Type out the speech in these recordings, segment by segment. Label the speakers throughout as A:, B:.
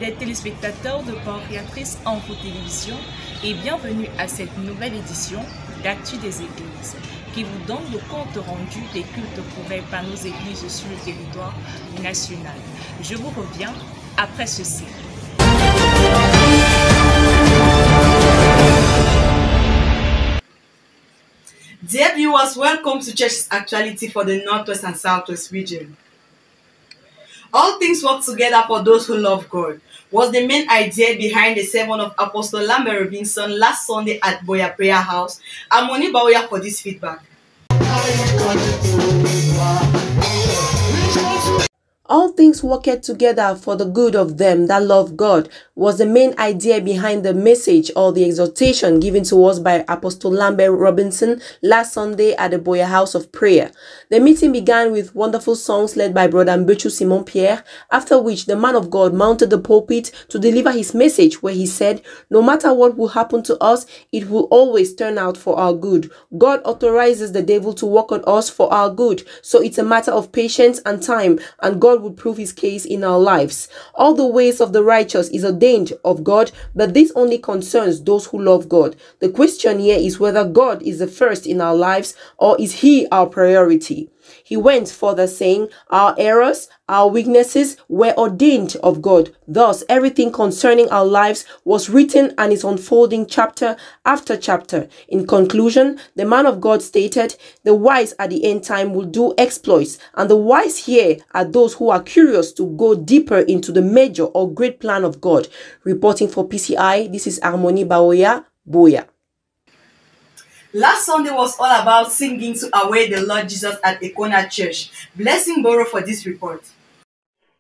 A: fidèles téléspectateurs de Port Créatrice Info Télévision et bienvenue à cette nouvelle édition d'Actu des Églises qui vous donne le compte rendu des cultes prouvés par nos églises sur le territoire national. Je vous reviens après ceci.
B: Dear viewers, welcome to Church's Actuality for the Northwest and Southwest region. All things work together for those who love God was the main idea behind the sermon of Apostle Lambert Robinson last Sunday at Boya Prayer House. Harmony Baoya for this feedback.
C: All things work together for the good of them that love God was the main idea behind the message or the exhortation given to us by Apostle Lambert Robinson last Sunday at the Boya House of Prayer. The meeting began with wonderful songs led by Brother Mbechu Simon Pierre, after which the man of God mounted the pulpit to deliver his message where he said, no matter what will happen to us, it will always turn out for our good. God authorizes the devil to work on us for our good, so it's a matter of patience and time, and God will prove his case in our lives. All the ways of the righteous is ordained of God, but this only concerns those who love God. The question here is whether God is the first in our lives or is he our priority. He went further saying, our errors, our weaknesses were ordained of God. Thus, everything concerning our lives was written and is unfolding chapter after chapter. In conclusion, the man of God stated, the wise at the end time will do exploits, and the wise here are those who are curious to go deeper into the major or great plan of God. Reporting for PCI, this is Harmony Baoya, Boya.
B: Last Sunday was all about singing to await the Lord Jesus at Ekona Church. Blessing Borough for this report.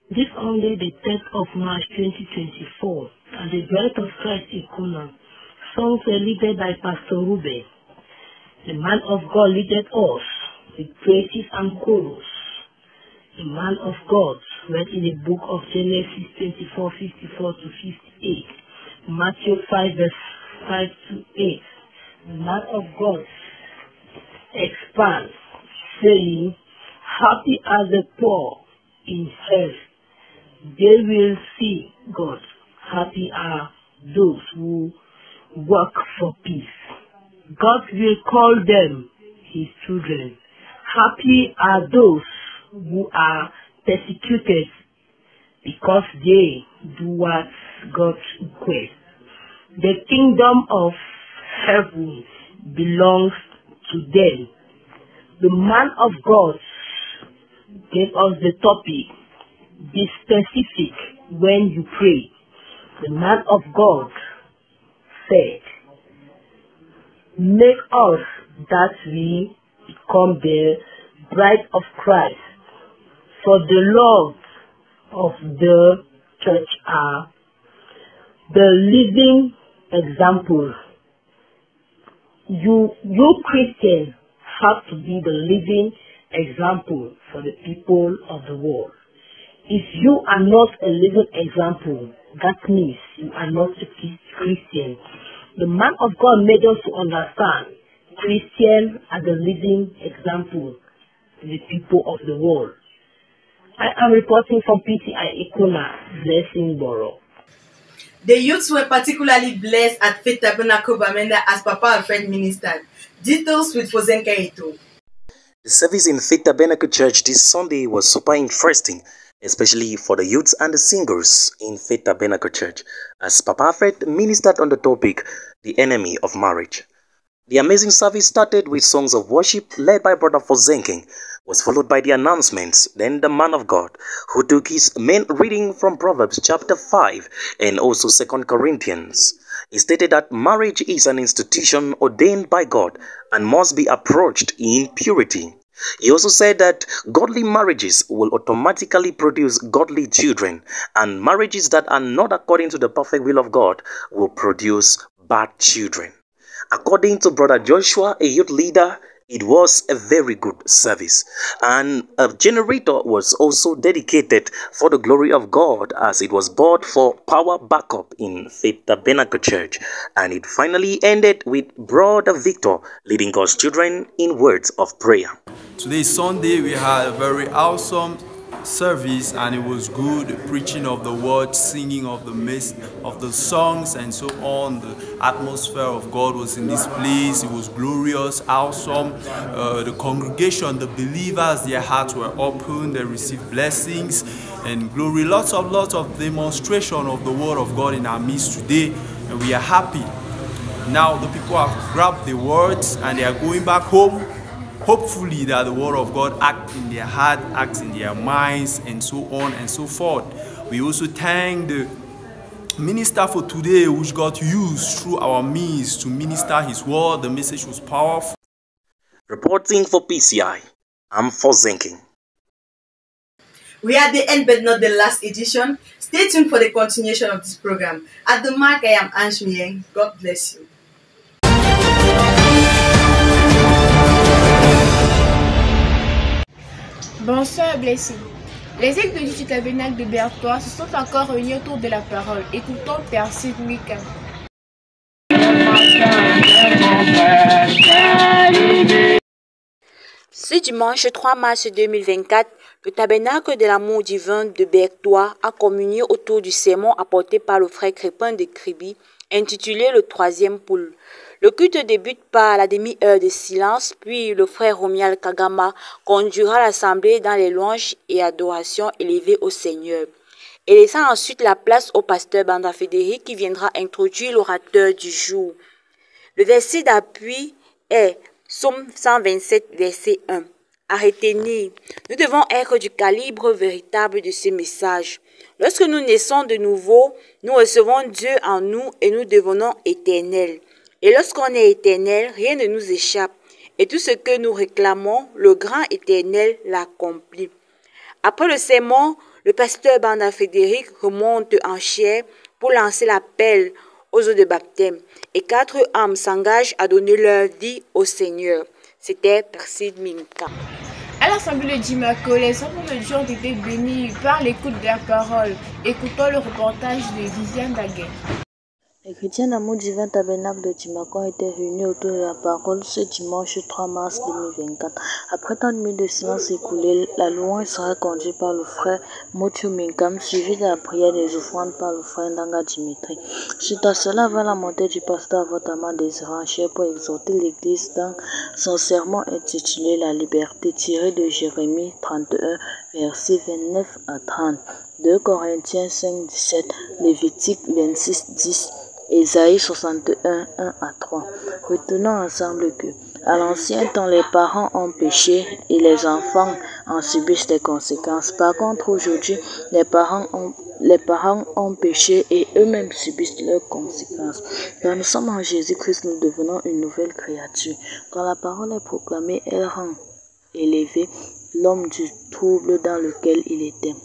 D: This Sunday, the 10th of March 2024, at the Birth of Christ Ekona, songs were led by Pastor Ruben. The man of God led us with praises and chorus. The man of God read in the book of Genesis 24:54 to 58, Matthew 5 verse 5 to 8. The man of God expands, saying, happy are the poor in health, they will see God. Happy are those who work for peace, God will call them his children. Happy are those who are persecuted because they do what God requests. The kingdom of heaven belongs to them. The man of God gave us the topic, be specific when you pray. The man of God said, make us that we become the bride of Christ. For the Lord of the church are the living example. You Christians have to be the living example for the people of the world. If you are not a living example, that means you are not a Christian. The man of God made us to understand Christians are the living example to the people of the world. I am reporting from PCI Ekona, Blessing Borough.
B: The youths were particularly blessed at Faith Tabernacle Bamenda as Papa Alfred ministered. Details with Fozenka Ito.
E: The service in Faith Tabernacle Church this Sunday was super interesting, especially for the youths and the singers in Faith Tabernacle Church, as Papa Alfred ministered on the topic, the enemy of marriage. The amazing service started with songs of worship led by Brother Fozenking, was followed by the announcements. Then the man of God, who took his main reading from Proverbs chapter 5 and also 2 Corinthians. He stated that marriage is an institution ordained by God and must be approached in purity. He also said that godly marriages will automatically produce godly children, and marriages that are not according to the perfect will of God will produce bad children. According to Brother Joshua, a youth leader, it was a very good service, and a generator was also dedicated for the glory of God, as it was bought for power backup in Faith Tabernacle Church, and it finally ended with Brother Victor leading God's children in words of prayer.
F: Today is Sunday. We had a very awesome service, and it was good, the preaching of the word, singing of the songs and so on. The atmosphere of God was in this place. It was glorious, awesome. The congregation, the believers, their hearts were open, they received blessings and glory. Lots of demonstration of the word of God in our midst today, and we are happy. Now the people have grabbed the words and they are going back home. Hopefully that the word of God acts in their heart, acts in their minds, and so on and so forth. We also thank the minister for today, which God used through our means to minister his word. The message was powerful.
E: Reporting for PCI, I'm Fozenking.
B: We are at the end but not the last edition. Stay tuned for the continuation of this program. At the mic, I am Ange Mieng. God bless you.
G: Bonsoir blessés. Les églises du tabernacle de Berthois se sont encore réunis autour de la parole. Écoutons Percy Mika.
H: Ce dimanche 3 mars 2024, le tabernacle de l'amour divin de Berthois a communié autour du sermon apporté par le frère Crépin de Kribi, intitulé Le troisième poule. Le culte débute par la demi-heure de silence, puis le frère Romial Kagama conduira l'assemblée dans les louanges et adorations élevées au Seigneur, et laissant ensuite la place au pasteur Banda Frédéric qui viendra introduire l'orateur du jour. Le verset d'appui est Psaume 127, verset 1. À retenir, nous devons être du calibre véritable de ce message. Lorsque nous naissons de nouveau, nous recevons Dieu en nous et nous devenons éternels. Et lorsqu'on est éternel, rien ne nous échappe. Et tout ce que nous réclamons, le grand éternel l'accomplit. Après le sermon, le pasteur Banda Frédéric remonte en chair pour lancer l'appel aux eaux de baptême. Et 4 âmes s'engagent à donner leur vie au Seigneur. C'était Percy Minka.
G: À l'assemblée de Jimako, les enfants de Dieu ont été bénis par l'écoute de la parole. Écoutons le reportage de Viviane Daguet.
I: Les chrétiens d'amour divin tabernacle de Jimako ont été réunis autour de la parole ce dimanche 3 mars 2024. Après tant de minutes de silence écoulé, la louange sera conduite par le frère Motu Minkam, suivi de la prière des offrandes par le frère Ndanga Dimitri. Suite à cela, va la montée du pasteur Votama des Ranchers pour exhorter l'église dans son sermon intitulé La liberté, tiré de Jérémie 31, versets 29 à 30, 2 Corinthiens 5, 17, Lévitique 26, 10, Ésaïe 61, 1 à 3. Retenons ensemble que, à l'ancien temps, les parents ont péché et les enfants en subissent les conséquences. Par contre, aujourd'hui, les parents ont péché et eux-mêmes subissent leurs conséquences. Quand nous sommes en Jésus-Christ, nous devenons une nouvelle créature. Quand la parole est proclamée, elle rend élevé l'homme du trouble dans lequel il était.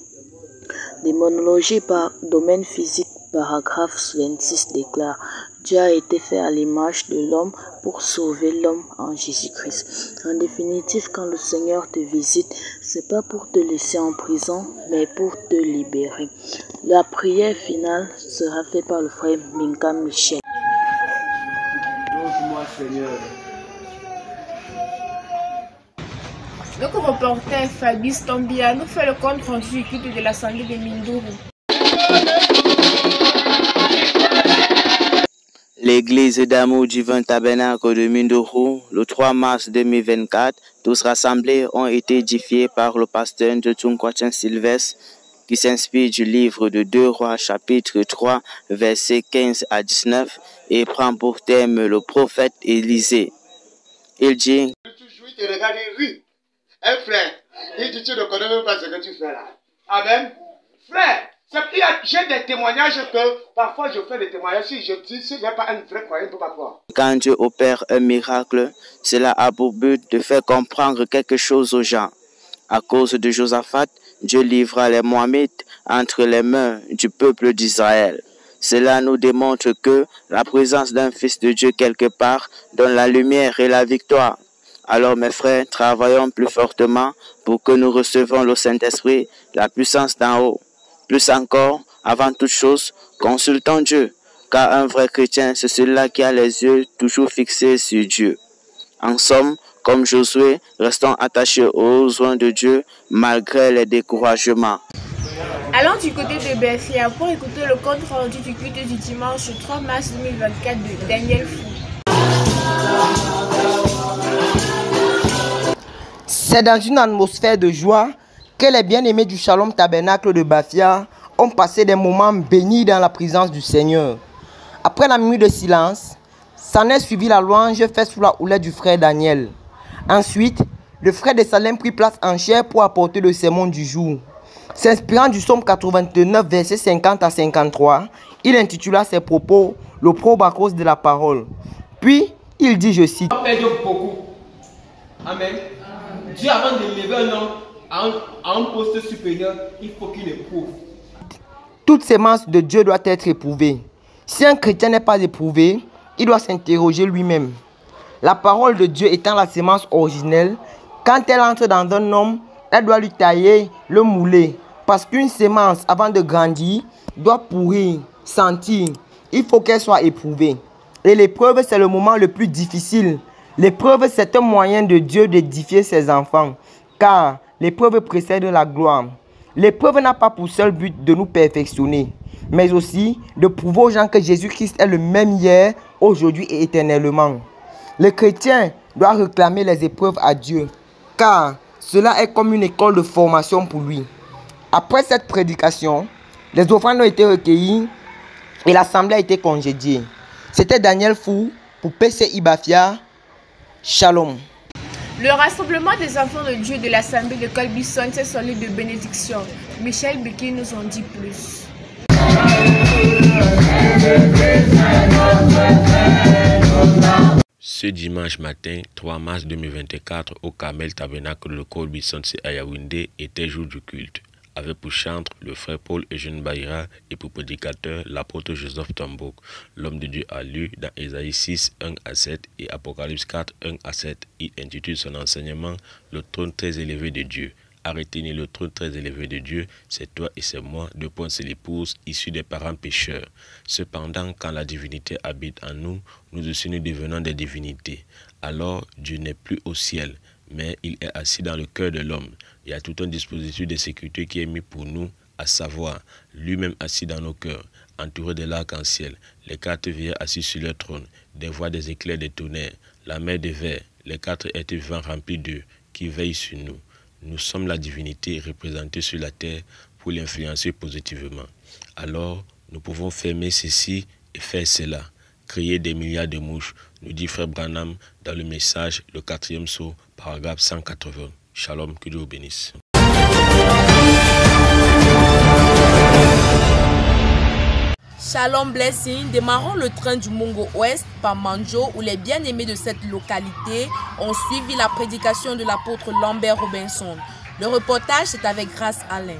I: Démonologie par domaine physique, paragraphe 26 déclare: Dieu a été fait à l'image de l'homme pour sauver l'homme en Jésus-Christ. En définitive, quand le Seigneur te visite, c'est pas pour te laisser en prison, mais pour te libérer. La prière finale sera faite par le frère Minka Michel.
J: Donne-moi, Seigneur.
G: Notre reporter Fabrice Tambia nous fait le compte rendu du culte de l'assemblée de Mindoro.
K: L'église d'amour divin tabernacle de Mindoro, le 3 mars 2024, tous rassemblés ont été édifiés par le pasteur Ndjotunkwatchen Sylvestre, qui s'inspire du livre de 2 Rois, chapitre 3, versets 15 à 19, et prend pour thème le prophète Élisée. Il dit:
J: Toujours te regarder, oui. Un frère, il dit: tu ne connais même pas ce que tu fais là. Amen. Frère, j'ai des témoignages que parfois je fais des témoignages. Si je dis, si je n'ai pas un vrai croyant, je ne peux pas croire.
K: Quand Dieu opère un miracle, cela a pour but de faire comprendre quelque chose aux gens. À cause de Josaphat, Dieu livra les Moabites entre les mains du peuple d'Israël. Cela nous démontre que la présence d'un fils de Dieu quelque part donne la lumière et la victoire. Alors mes frères, travaillons plus fortement pour que nous recevions le Saint-Esprit, la puissance d'en haut. Plus encore, avant toute chose, consultons Dieu, car un vrai chrétien, c'est celui-là qui a les yeux toujours fixés sur Dieu. En somme, Comme Josué, restons attachés aux soins de Dieu malgré les découragements.
G: Allons du côté de Bafia pour écouter le compte rendu du culte du dimanche 3 mars 2024 de Daniel Fou.
L: C'est dans une atmosphère de joie que les bien-aimés du Shalom Tabernacle de Bafia ont passé des moments bénis dans la présence du Seigneur. Après la minute de silence, s'en est suivi la louange faite sous la houlette du frère Daniel. Ensuite, le frère de Salem prit place en chair pour apporter le sermon du jour. S'inspirant du psaume 89, versets 50 à 53, il intitula ses propos « Le probacos de la parole ». Puis, il dit, je cite, «
M: Dieu beaucoup. Amen. Dieu, avant de lever un homme à un poste supérieur, il faut qu'il éprouve. »
L: Toute sémence de Dieu doit être éprouvée. Si un chrétien n'est pas éprouvé, il doit s'interroger lui-même. La parole de Dieu étant la sémence originelle, quand elle entre dans un homme, elle doit lui tailler, le mouler. Parce qu'une sémence, avant de grandir, doit pourrir, sentir. Il faut qu'elle soit éprouvée. Et l'épreuve, c'est le moment le plus difficile. L'épreuve, c'est un moyen de Dieu d'édifier ses enfants. Car l'épreuve précède la gloire. L'épreuve n'a pas pour seul but de nous perfectionner, mais aussi de prouver aux gens que Jésus-Christ est le même hier, aujourd'hui et éternellement. Le chrétien doit réclamer les épreuves à Dieu, car cela est comme une école de formation pour lui. Après cette prédication, les offrandes ont été recueillies et l'assemblée a été congédiée. C'était Daniel Fou pour PCI Bafia. Shalom.
G: Le rassemblement des enfants de Dieu de l'Assemblée de Colbison s'est solé de bénédiction. Michel Becky nous en dit plus.
N: Ce dimanche matin, 3 mars 2024, au Carmel Tabernacle de Colbison à Yaoundé était jour du culte, avec pour chantre le frère Paul Eugène Baïra et pour prédicateur l'apôtre Joseph Tambouk. L'homme de Dieu a lu dans Ésaïe 6, 1 à 7 et Apocalypse 4, 1 à 7. Il intitule son enseignement « Le trône très élevé de Dieu ». À retenir le trône très élevé de Dieu, c'est toi et c'est moi, deux points c'est l'épouse, issue des parents pécheurs. Cependant, quand la divinité habite en nous, nous aussi nous devenons des divinités. Alors, Dieu n'est plus au ciel, mais il est assis dans le cœur de l'homme. Il y a tout un dispositif de sécurité qui est mis pour nous, à savoir, lui-même assis dans nos cœurs, entouré de l'arc-en-ciel, les quatre vieillards assis sur leur trône, des voix des éclairs des tonnerres, la mer des vers, les quatre êtres vivants remplis d'eux, qui veillent sur nous. Nous sommes la divinité représentée sur la terre pour l'influencer positivement. Alors, nous pouvons fermer ceci et faire cela. Créer des milliards de mouches, nous dit Frère Branham dans le message, le 4e psaume, paragraphe 180. Shalom, que Dieu vous bénisse.
A: Shalom Blessing, démarrons le train du Mongo Ouest par Manjo où les bien-aimés de cette localité ont suivi la prédication de l'apôtre Lambert Robinson. Le reportage c'est avec Grace Alain.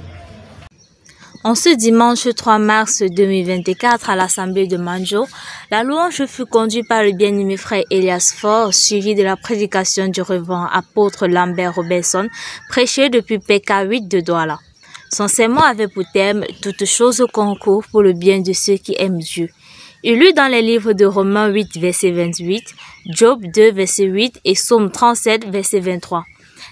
H: En ce dimanche 3 mars 2024 à l'Assemblée de Manjo, la louange fut conduite par le bien-aimé frère Elias Faure, suivi de la prédication du révérend apôtre Lambert Robinson, prêché depuis PK 8 de Douala. Son sermon avait pour thème « Toutes choses concourent pour le bien de ceux qui aiment Dieu ». Il lut dans les livres de Romains 8, verset 28, Job 2, verset 8 et Psaume 37, verset 23.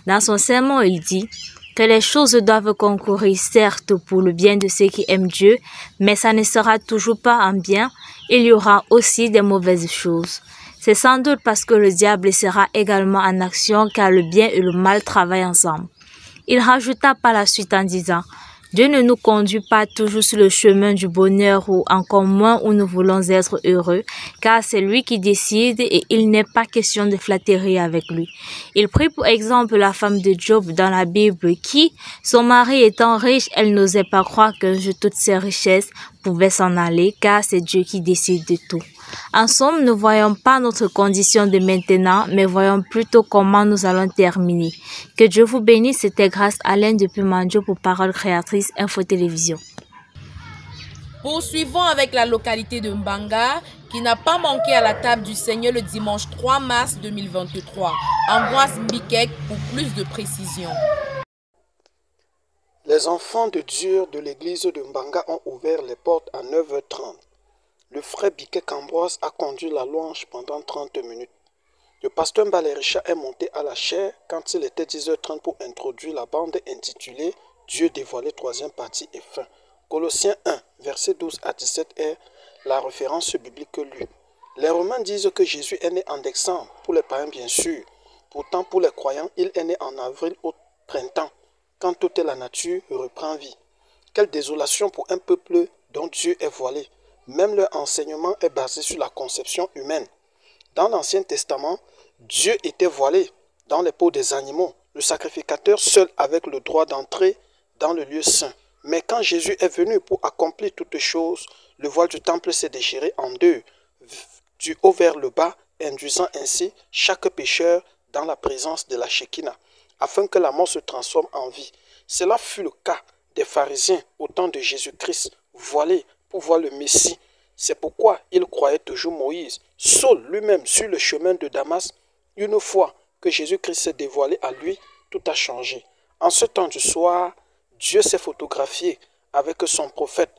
H: Dans son sermon, il dit que les choses doivent concourir certes pour le bien de ceux qui aiment Dieu, mais ça ne sera toujours pas un bien, il y aura aussi des mauvaises choses. C'est sans doute parce que le diable sera également en action car le bien et le mal travaillent ensemble. Il rajouta par la suite en disant « Dieu ne nous conduit pas toujours sur le chemin du bonheur ou encore moins où nous voulons être heureux, car c'est lui qui décide et il n'est pas question de flatterie avec lui. » Il prit pour exemple la femme de Job dans la Bible qui, son mari étant riche, elle n'osait pas croire qu'un jour toutes ses richesses pouvaient s'en aller, car c'est Dieu qui décide de tout. En somme, ne voyons pas notre condition de maintenant, mais voyons plutôt comment nous allons terminer. Que Dieu vous bénisse, c'était Grace Alain depuis Manjo pour Parole Créatrice Info Télévision.
A: Poursuivons avec la localité de Mbanga qui n'a pas manqué à la table du Seigneur le dimanche 3 mars 2023. Ambroise Mbikek pour plus de précision.
O: Les enfants de Dieu de l'église de Mbanga ont ouvert les portes à 9h30. Le frère Bikek Ambroise a conduit la louange pendant 30 minutes. Le pasteur Mbalerisha est monté à la chaire quand il était 10h30 pour introduire la bande intitulée « Dieu dévoilé, troisième partie et fin ». Colossiens 1, versets 12 à 17 est la référence biblique lue. Les Romains disent que Jésus est né en décembre, pour les païens bien sûr. Pourtant, pour les croyants, il est né en avril au printemps, quand toute la nature reprend vie. Quelle désolation pour un peuple dont Dieu est voilé. Même leur enseignement est basé sur la conception humaine. Dans l'Ancien Testament, Dieu était voilé dans les peaux des animaux, le sacrificateur seul avec le droit d'entrer dans le lieu saint. Mais quand Jésus est venu pour accomplir toutes choses, le voile du temple s'est déchiré en deux, du haut vers le bas, induisant ainsi chaque pécheur dans la présence de la Shekinah, afin que la mort se transforme en vie. Cela fut le cas des pharisiens au temps de Jésus-Christ, voilés pour voir le Messie. C'est pourquoi ils croyaient toujours Moïse. Saul lui-même sur le chemin de Damas, une fois que Jésus-Christ s'est dévoilé à lui, tout a changé. En ce temps du soir, Dieu s'est photographié avec son prophète.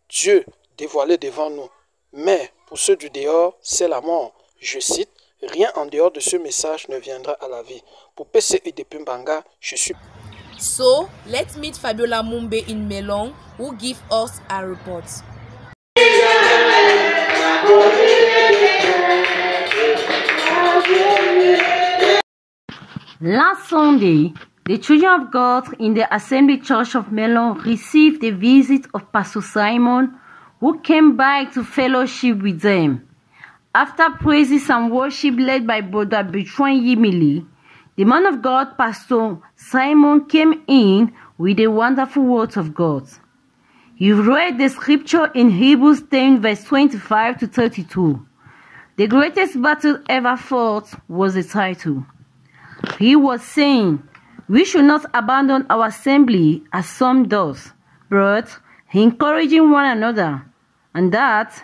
O: Dieu dévoilé devant nous. Mais pour ceux du dehors, c'est la mort. Je cite, « Rien en dehors de ce message ne viendra à la vie. » Pour PCI depuis Mbanga, je suis...
A: So, let's meet Fabiola Mumbe in Melon, who give us a report.
P: Last Sunday, the children of God in the Assembly Church of Melon received the visit of Pastor Simon, who came by to fellowship with them. After praises and worship led by Brother Bertrand Yimili, the man of God, Pastor Simon, came in with the wonderful words of God. He read the scripture in Hebrews 10 verse 25 to 32. The greatest battle ever fought was the title. He was saying, we should not abandon our assembly as some does, but encouraging one another, and that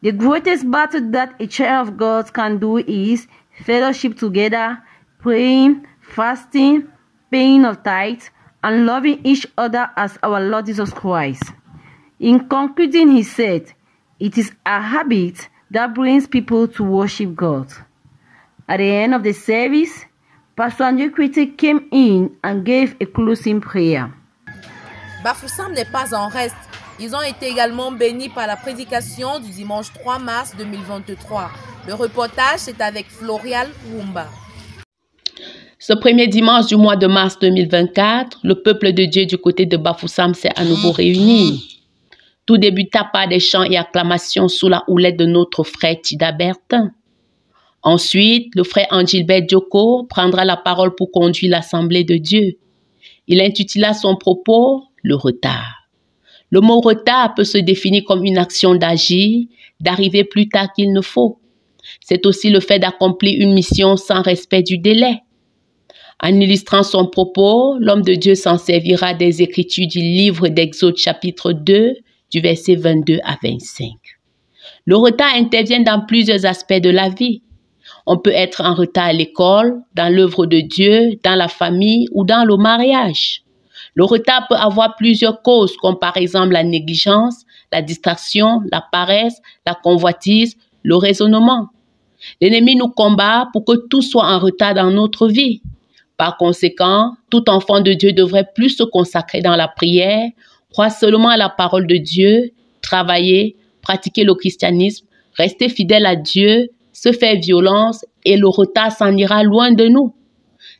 P: the greatest battle that a child of God can do is fellowship together, praying, fasting, paying of tithe, and loving each other as our Lord Jesus Christ. In concluding, he said, it is a habit that brings people to worship God. At the end of the service, Pastor Andrew Kwete came in and gave a closing prayer.
A: Bafoussam n'est pas en reste. Ils ont été également bénis par la prédication du dimanche 3 mars 2023. Le reportage, c'est avec Florial Wumba.
Q: Ce premier dimanche du mois de mars 2024, le peuple de Dieu du côté de Bafoussam s'est à nouveau réuni. Tout débuta par des chants et acclamations sous la houlette de notre frère Tida Bertin. Ensuite, le frère Angilbert Djoko prendra la parole pour conduire l'Assemblée de Dieu. Il intitula son propos « Le retard ». Le mot « retard » peut se définir comme une action d'agir, d'arriver plus tard qu'il ne faut. C'est aussi le fait d'accomplir une mission sans respect du délai. En illustrant son propos, l'homme de Dieu s'en servira des Écritures du livre d'Exode chapitre 2, du verset 22 à 25. Le retard intervient dans plusieurs aspects de la vie. On peut être en retard à l'école, dans l'œuvre de Dieu, dans la famille ou dans le mariage. Le retard peut avoir plusieurs causes, comme par exemple la négligence, la distraction, la paresse, la convoitise, le raisonnement. L'ennemi nous combat pour que tout soit en retard dans notre vie. Par conséquent, tout enfant de Dieu devrait plus se consacrer dans la prière, croire seulement à la parole de Dieu, travailler, pratiquer le christianisme, rester fidèle à Dieu, se faire violence et le retard s'en ira loin de nous.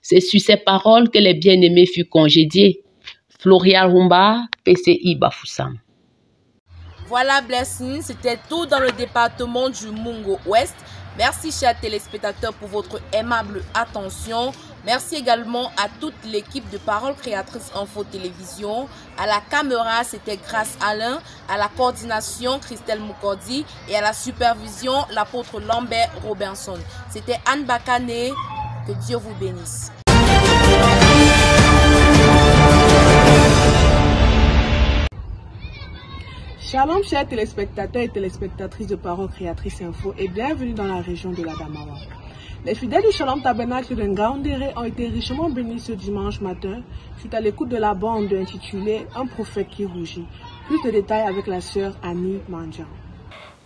Q: C'est sur ces paroles que les bien-aimés furent congédiés. Florial Rumba, PCI Bafoussam.
A: Voilà Blessing, c'était tout dans le département du Mungo Ouest. Merci chers téléspectateurs pour votre aimable attention. Merci également à toute l'équipe de Parole Créatrice Info Télévision. À la caméra, c'était Grâce Alain. À la coordination, Christelle Moukordi. Et à la supervision, l'apôtre Lambert Robinson. C'était Anne Bakane. Que Dieu vous bénisse.
R: Shalom chers téléspectateurs et téléspectatrices de Parole Créatrice Info et bienvenue dans la région de l'Adamawa. Les fidèles du Shalom Tabernacle de Ngaoundéré ont été richement bénis ce dimanche matin suite à l'écoute de la bande intitulée Un prophète qui rougit. Plus de détails avec la sœur Annie Mandjan.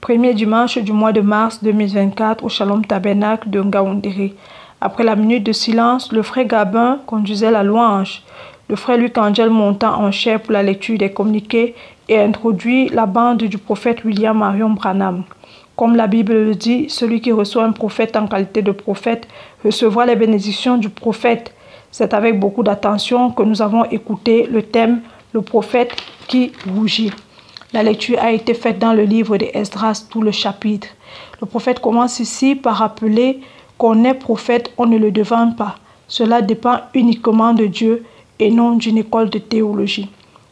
S: Premier dimanche du mois de mars 2024 au Shalom Tabernacle de Ngaoundéré. Après la minute de silence, le frère Gabin conduisait la louange. Le frère Luc Angel monta en chair pour la lecture des communiqués et introduit la bande du prophète William Marion Branham. Comme la Bible le dit, celui qui reçoit un prophète en qualité de prophète recevra les bénédictions du prophète. C'est avec beaucoup d'attention que nous avons écouté le thème « Le prophète qui rougit ». La lecture a été faite dans le livre de Esdras, tout le chapitre. Le prophète commence ici par rappeler qu'on est prophète, on ne le devine pas. Cela dépend uniquement de Dieu et non d'une école de théologie.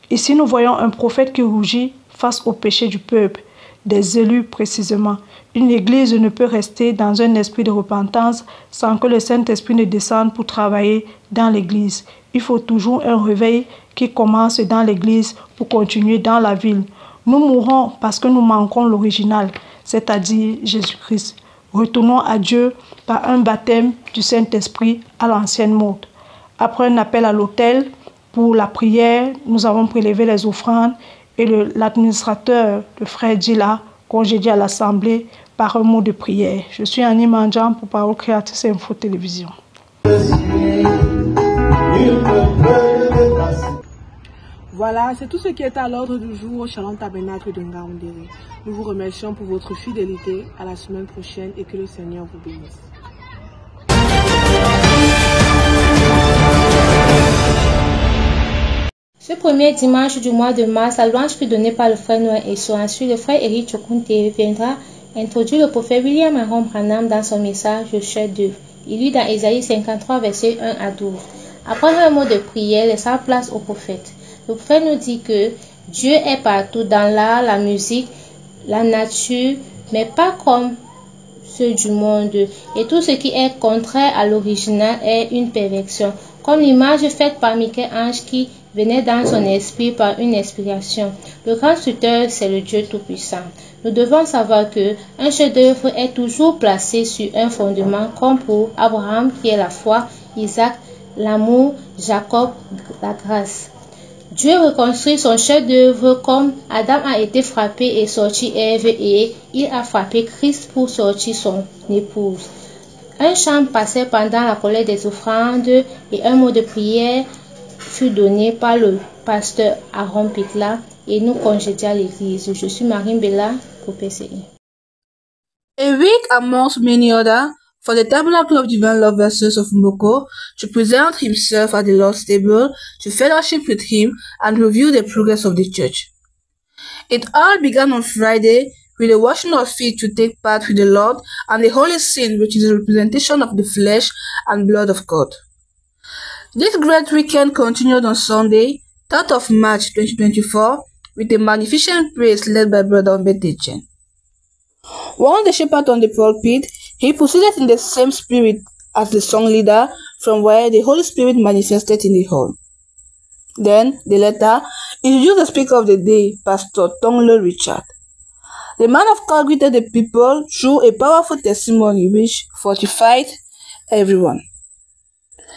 S: Ici, nous voyons un prophète qui rougit face au péché du peuple, des élus précisément. Une église ne peut rester dans un esprit de repentance sans que le Saint-Esprit ne descende pour travailler dans l'église. Il faut toujours un réveil qui commence dans l'église pour continuer dans la ville. Nous mourrons parce que nous manquons l'original, c'est-à-dire Jésus-Christ. Retournons à Dieu par un baptême du Saint-Esprit à l'ancienne mode. Après un appel à l'autel pour la prière, nous avons prélevé les offrandes et l'administrateur, le frère Dila, congédié à l'Assemblée par un mot de prière. Je suis Annie Mandjan pour Parole Créatrice Info Télévision.
R: Voilà, c'est tout ce qui est à l'ordre du jour au Shalom Tabernacle de Ngaoundéré. Nous vous remercions pour votre fidélité. À la semaine prochaine et que le Seigneur vous bénisse.
T: Ce premier dimanche du mois de mars, la louange fut donnée par le frère Noël Esso. Ensuite, le frère Eric Chokunte viendra introduire le prophète William Marion Branham dans son message de chef-d'œuvre. Il lit dans Ésaïe 53, versets 1 à 12. Après un mot de prière, laissant place au prophète. Le prophète nous dit que Dieu est partout dans l'art, la musique, la nature, mais pas comme ceux du monde. Et tout ce qui est contraire à l'original est une perversion, comme l'image faite par Michel-Ange qui venait dans son esprit par une inspiration. Le grand tuteur, c'est le Dieu Tout-Puissant. Nous devons savoir que un chef-d'œuvre est toujours placé sur un fondement comme pour Abraham qui est la foi, Isaac, l'amour, Jacob, la grâce. Dieu reconstruit son chef-d'œuvre comme Adam a été frappé et sorti Ève et il a frappé Christ pour sortir son épouse. Un chant passait pendant la collecte des offrandes et un mot de prière fut donné par le pasteur Aaron Pitla et nous congédia l'église. Je suis Marine Bella pour PCI.
R: A week amongst many others, for the Tabernacle of Divine Love Vessels of Mboko to present himself at the Lord's table, to fellowship with him and review the progress of the church. It all began on Friday with the washing of feet to take part with the Lord and the Holy Sin, which is a representation of the flesh and blood of God. This great weekend continued on Sunday, 3rd of March 2024, with a magnificent praise led by Brother Ombetechen. Once the shepherd on the pulpit, he proceeded in the same spirit as the song leader from where the Holy Spirit manifested in the hall. Then, the letter introduced the speaker of the day, Pastor Tonglo Richard. The man of God greeted the people through a powerful testimony which fortified everyone.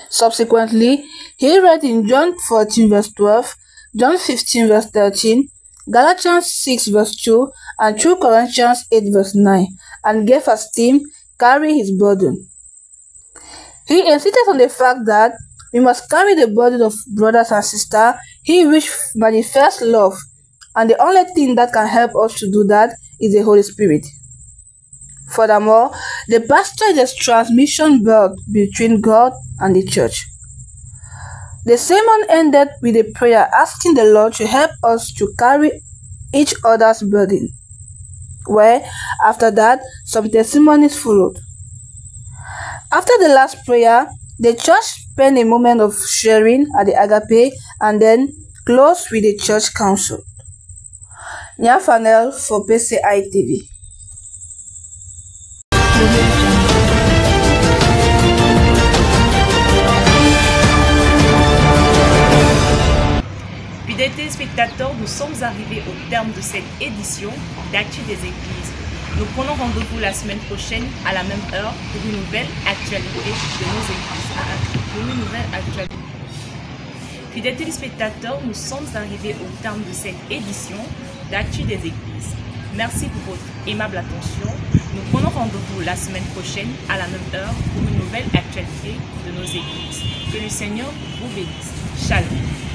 R: Subsequently, he read in John 14 verse 12, John 15 verse 13, Galatians 6 verse 2, and 2 Corinthians 8 verse 9, and gave as theme, Carry his burden. He insisted on the fact that we must carry the burden of brothers and sisters, he which manifests love, and the only thing that can help us to do that is the Holy Spirit. Furthermore, the pastor is the transmission belt between God and the church. The sermon ended with a prayer asking the Lord to help us to carry each other's burden, where, after that, some testimonies followed. After the last prayer, the church spent a moment of sharing at the agape and then closed with the church council. Nia Fanel for PCI TV.
A: Fidèles téléspectateurs, nous sommes arrivés au terme de cette édition d'Actu des Églises. Nous prenons rendez-vous la semaine prochaine à la même heure pour une nouvelle actualité de nos églises. Fidèles téléspectateurs, nous sommes arrivés au terme de cette édition d'Actu des Églises. Merci pour votre aimable attention. Nous prenons rendez-vous la semaine prochaine à la même heure pour une nouvelle actualité de nos églises. Que le Seigneur vous bénisse. Shalom.